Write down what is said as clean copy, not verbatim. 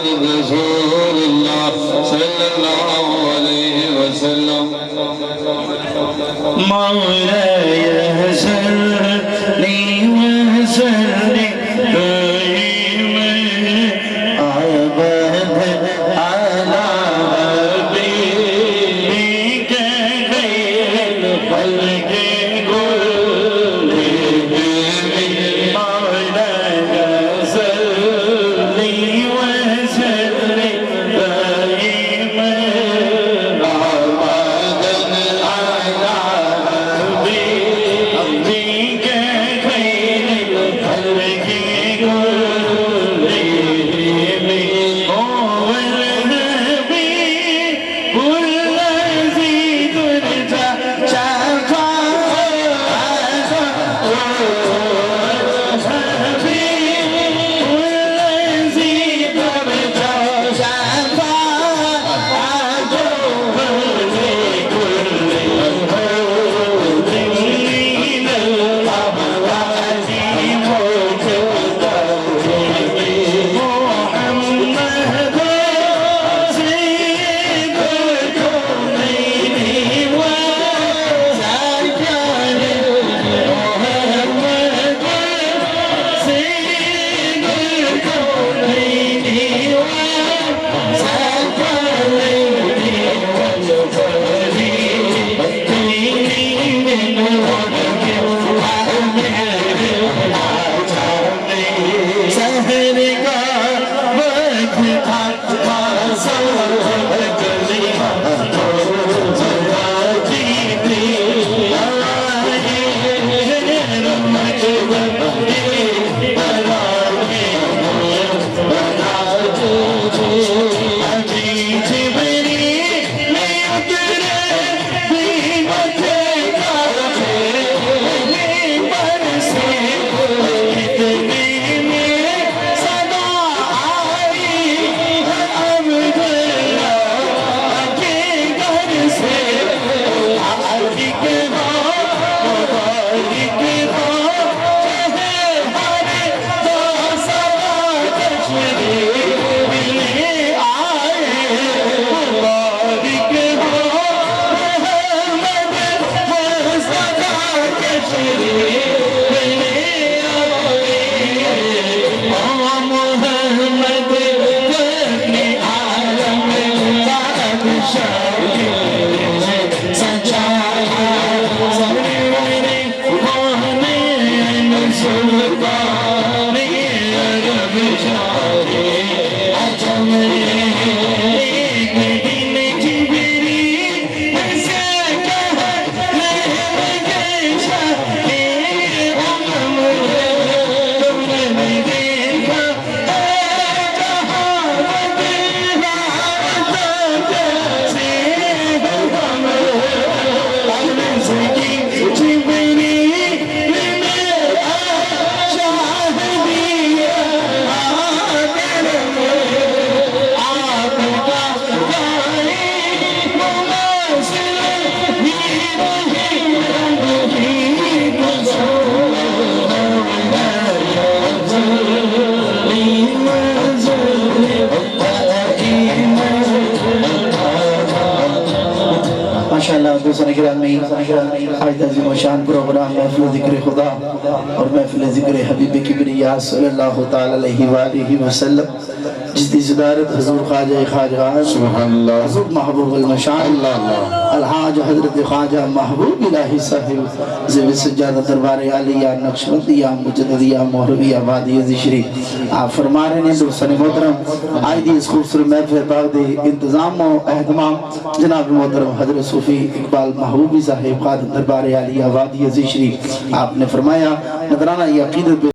रसूलुल्लाह सल्लल्लाहु अलैहि वसल्लम मौलाय सल्ली व सल्लिम शान प्रोग्राम महफिल ज़िक्र खुदा और महफिल ज़िक्र हबीब किबरिया सल्लल्लाहु ताला अलैहि वसल्लम जिसकी सदारत हुज़ूर ख्वाजा ख़ाजा सुभान अल्लाह हुज़ूर महबूब अल-मशान अलहाज हज़रत ख्वाजा महबूब इलाही साहिब ज़िल सज्जादा दरबार आलिया नक्शबंदिया मुजद्दिदिया मोहरविया वादी ज़िशरी आप फरमा रहे हैं दोस्तों मोहतरम आज दी इस खूबसूरत महफिल पाक दे इंतजाम और एहतमाम जनाब मोहतरम हज़रत सूफी इकबाल महबूबी साहिब ख़ाजा दरबार आलिया वादी ज़िशरी आपने फरमाया नजराना ये अक़ीदत